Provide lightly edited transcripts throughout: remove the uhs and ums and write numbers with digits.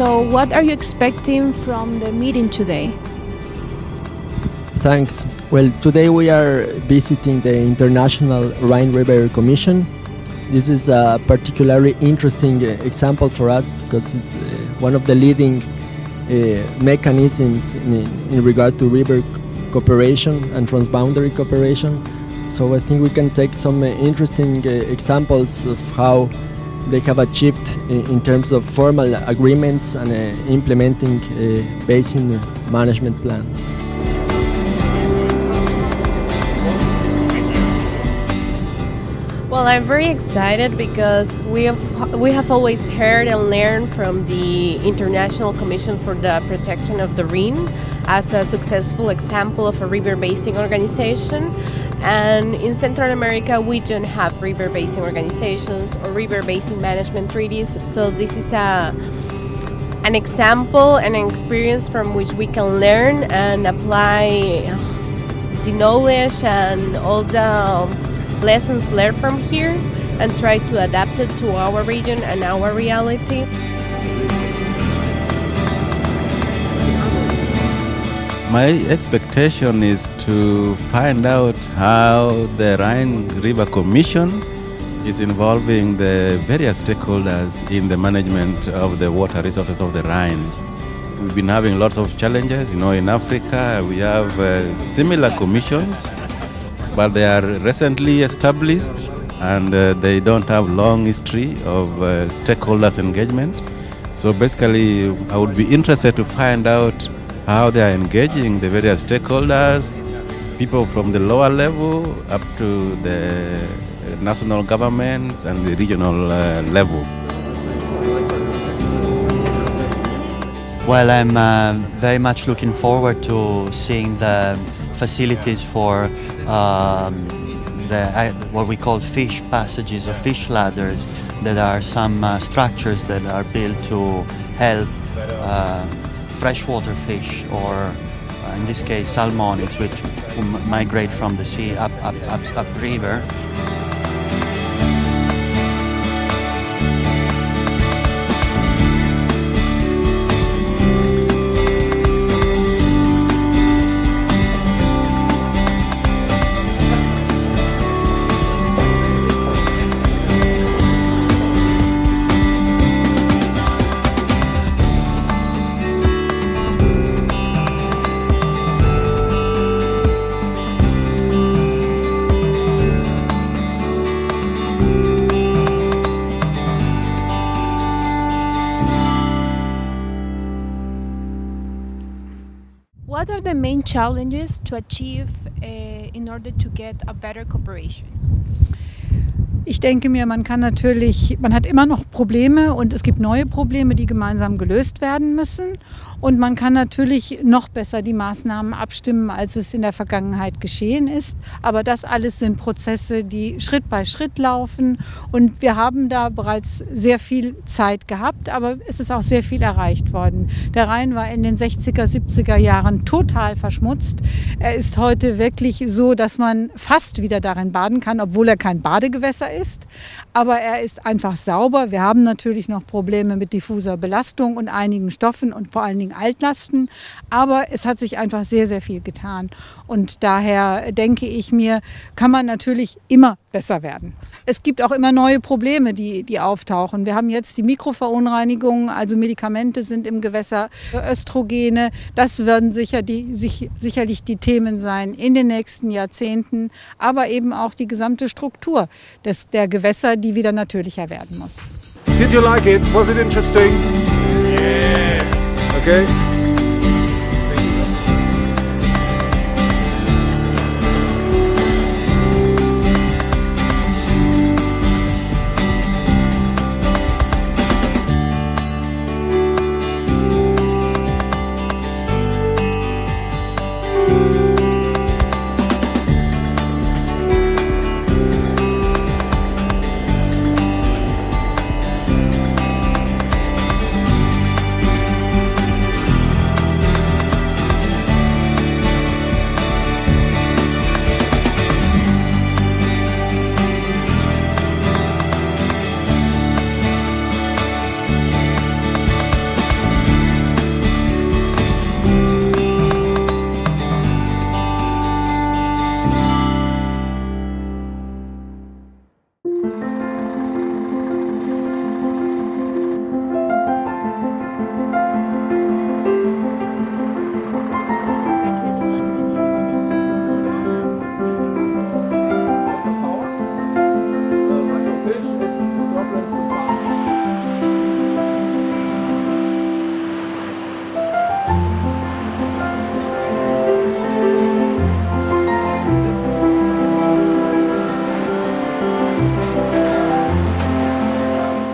So what are you expecting from the meeting today? Thanks. Well, today we are visiting the International Rhine River Commission. This is a particularly interesting example for us because it's one of the leading mechanisms in regard to river cooperation and transboundary cooperation. So I think we can take some interesting examples of how they have achieved in terms of formal agreements and implementing basin management plans. Well, I'm very excited because we have always heard and learned from the International Commission for the Protection of the Rhine as a successful example of a river basin organization. And in Central America, we don't have river basin organizations or river basin management treaties. So this is an example and an experience from which we can learn and apply the knowledge and all the lessons learned from here and try to adapt it to our region and our reality. My expectation is to find out how the Rhine River Commission is involving the various stakeholders in the management of the water resources of the Rhine. We've been having lots of challenges. In Africa we have similar commissions, but they are recently established and they don't have long history of stakeholders engagement. So basically I would be interested to find out how they are engaging the various stakeholders, people from the lower level up to the national governments and the regional level. Well, I'm very much looking forward to seeing the facilities for what we call fish passages or fish ladders. There are some structures that are built to help freshwater fish, or in this case salmonids, which migrate from the sea up river. What are the main challenges to achieve in order to get a better cooperation? Ich denke mir, man hat immer noch Probleme und es gibt neue Probleme, die gemeinsam gelöst werden müssen. Und man kann natürlich noch besser die Maßnahmen abstimmen, als es in der Vergangenheit geschehen ist. Aber das alles sind Prozesse, die Schritt bei Schritt laufen. Und wir haben da bereits sehr viel Zeit gehabt, aber es ist auch sehr viel erreicht worden. Der Rhein war in den 60er, 70er Jahren total verschmutzt. Er ist heute wirklich so, dass man fast wieder darin baden kann, obwohl er kein Badegewässer ist. Aber er ist einfach sauber. Wir haben natürlich noch Probleme mit diffuser Belastung und einigen Stoffen und vor allen Dingen Altlasten. Aber es hat sich einfach sehr, sehr viel getan. Und daher denke ich mir, kann man natürlich immer besser werden. Es gibt auch immer neue Probleme, die auftauchen. Wir haben jetzt die Mikroverunreinigungen, also Medikamente sind im Gewässer, Östrogene. Das werden sicherlich die Themen sein in den nächsten Jahrzehnten, aber eben auch die gesamte Struktur der Gewässer, die wieder natürlicher werden muss. Did you like it? Was it interesting? Yes. Okay.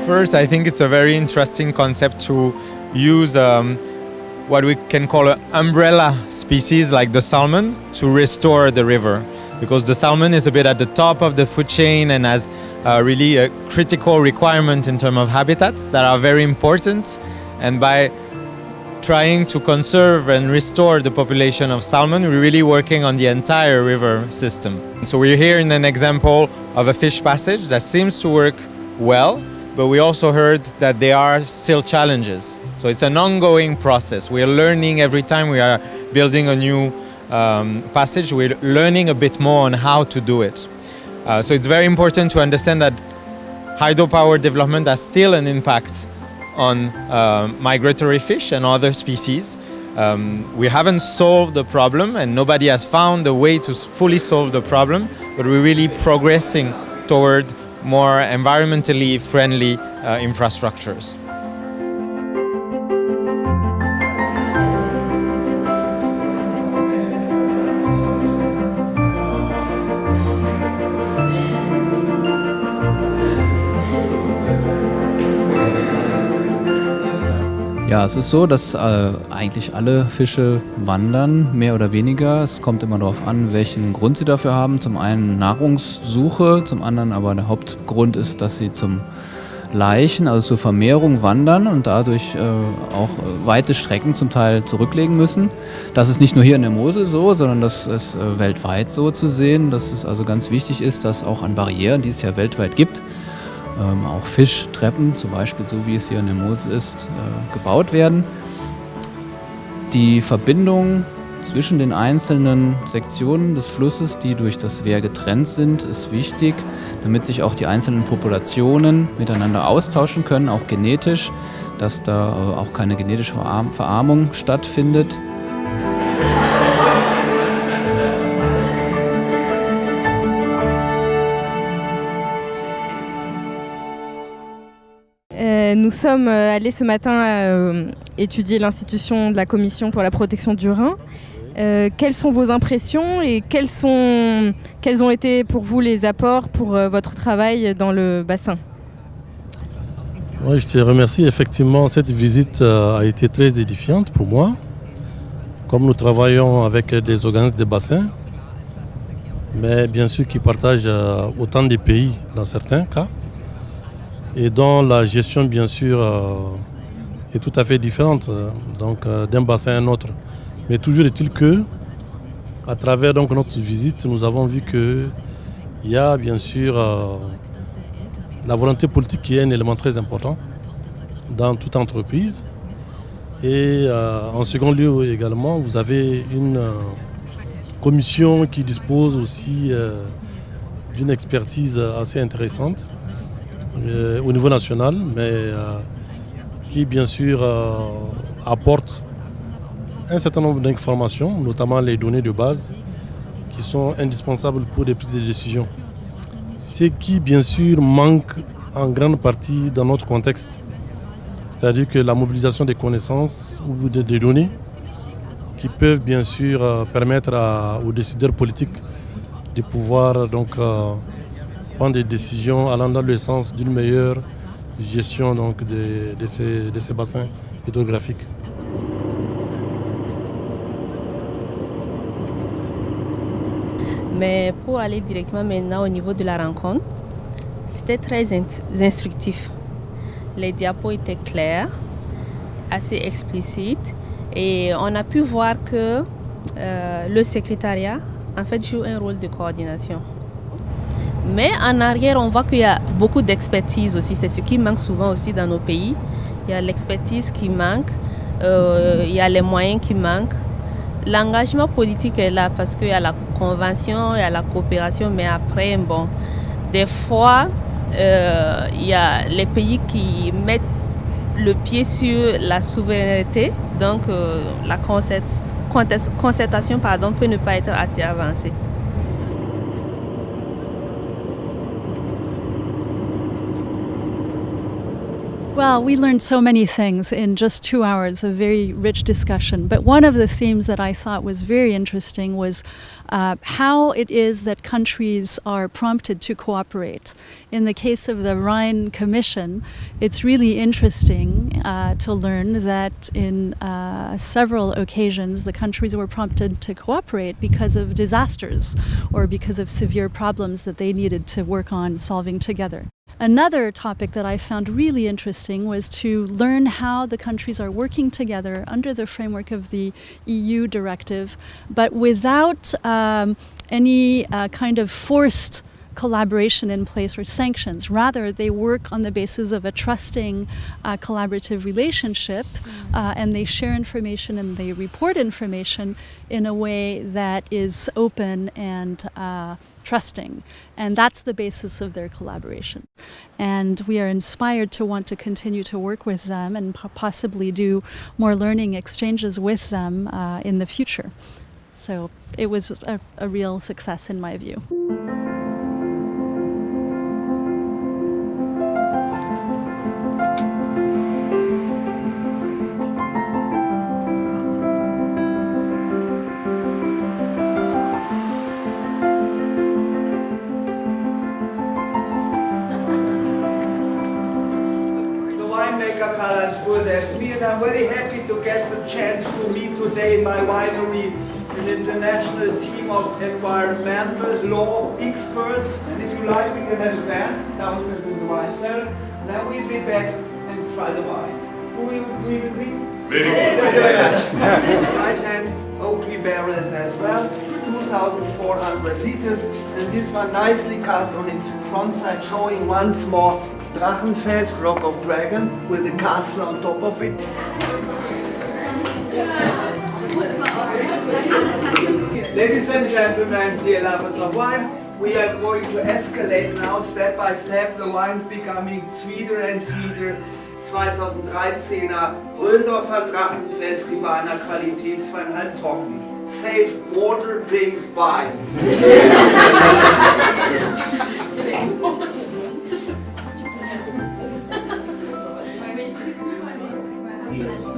First, I think it's a very interesting concept to use what we can call an umbrella species like the salmon to restore the river. Because the salmon is a bit at the top of the food chain and has really a critical requirement in terms of habitats that are very important. And by trying to conserve and restore the population of salmon, we're really working on the entire river system. So we're here in an example of a fish passage that seems to work well, but we also heard that there are still challenges. So it's an ongoing process. We are learning every time we are building a new passage, we're learning a bit more on how to do it. So it's very important to understand that hydropower development has still an impact on migratory fish and other species. We haven't solved the problem and nobody has found a way to fully solve the problem, but we're really progressing toward more environmentally friendly infrastructures. Ja, es ist so, dass eigentlich alle Fische wandern, mehr oder weniger. Es kommt immer darauf an, welchen Grund sie dafür haben. Zum einen Nahrungssuche, zum anderen aber der Hauptgrund ist, dass sie zum Laichen, also zur Vermehrung wandern und dadurch auch weite Strecken zum Teil zurücklegen müssen. Das ist nicht nur hier in der Mosel so, sondern das ist weltweit so zu sehen, dass es also ganz wichtig ist, dass auch an Barrieren, die es ja weltweit gibt, auch Fischtreppen, zum Beispiel so wie es hier in der Mosel ist, gebaut werden. Die Verbindung zwischen den einzelnen Sektionen des Flusses, die durch das Wehr getrennt sind, ist wichtig, damit sich auch die einzelnen Populationen miteinander austauschen können, auch genetisch, dass da auch keine genetische Verarmung stattfindet. Nous sommes allés ce matin étudier l'institution de la Commission pour la protection du Rhin. Quelles sont vos impressions et quels ont été pour vous les apports pour votre travail dans le bassin? Oui, je te remercie. Effectivement, cette visite a été très édifiante pour moi. Comme nous travaillons avec des organismes de bassin, mais bien sûr qui partagent autant de pays dans certains cas, et dont la gestion bien sûr est tout à fait différente d'un bassin à un autre. Mais toujours est-il que, à travers donc, notre visite, nous avons vu qu'il y a bien sûr la volonté politique qui est un élément très important dans toute entreprise. Et en second lieu également, vous avez une commission qui dispose aussi d'une expertise assez intéressante au niveau national, mais qui bien sûr apporte un certain nombre d'informations, notamment les données de base, qui sont indispensables pour les prises de décision. Ce qui bien sûr manque en grande partie dans notre contexte, c'est-à-dire que la mobilisation des connaissances ou des données qui peuvent bien sûr permettre aux décideurs politiques de pouvoir donc prendre des décisions allant dans le sens d'une meilleure gestion donc, de ces bassins hydrographiques. Mais pour aller directement maintenant au niveau de la rencontre, c'était très instructif. Les diapos étaient clairs, assez explicites et on a pu voir que le secrétariat en fait joue un rôle de coordination. Mais en arrière, on voit qu'il y a beaucoup d'expertise aussi. C'est ce qui manque souvent aussi dans nos pays. Il y a l'expertise qui manque, il y a les moyens qui manquent. L'engagement politique est là parce qu'il y a la convention, il y a la coopération, mais après, bon, des fois, il y a les pays qui mettent le pied sur la souveraineté, donc la concertation peut ne pas être assez avancée. Well, we learned so many things in just 2 hours of very rich discussion. But one of the themes that I thought was very interesting was how it is that countries are prompted to cooperate. In the case of the Rhine Commission, it's really interesting to learn that in several occasions the countries were prompted to cooperate because of disasters or because of severe problems that they needed to work on solving together. Another topic that I found really interesting was to learn how the countries are working together under the framework of the EU directive, but without any kind of forced collaboration in place or sanctions. Rather, they work on the basis of a trusting collaborative relationship, and they share information and they report information in a way that is open and trusting, and that's the basis of their collaboration. And we are inspired to want to continue to work with them and possibly do more learning exchanges with them in the future. So it was a real success in my view. That's me, and I'm very happy to get the chance to meet today in my winery an international team of environmental law experts. And if you like, we can advance downstairs in the wine cellar. And I will be back and try the wines. Who will agree with me? Very good. Thank you very much. Right hand oaky barrels as well, 2,400 liters, and this one nicely cut on its front side, showing once more Drachenfels, Rock of Dragon, with a castle on top of it. Ladies and gentlemen, dear lovers of wine, we are going to escalate now step by step. The wine's becoming sweeter and sweeter. 2013er Röndorfer Drachenfels, Rivaner Qualität, 2,5 trocken. Save water, drink wine. Yes.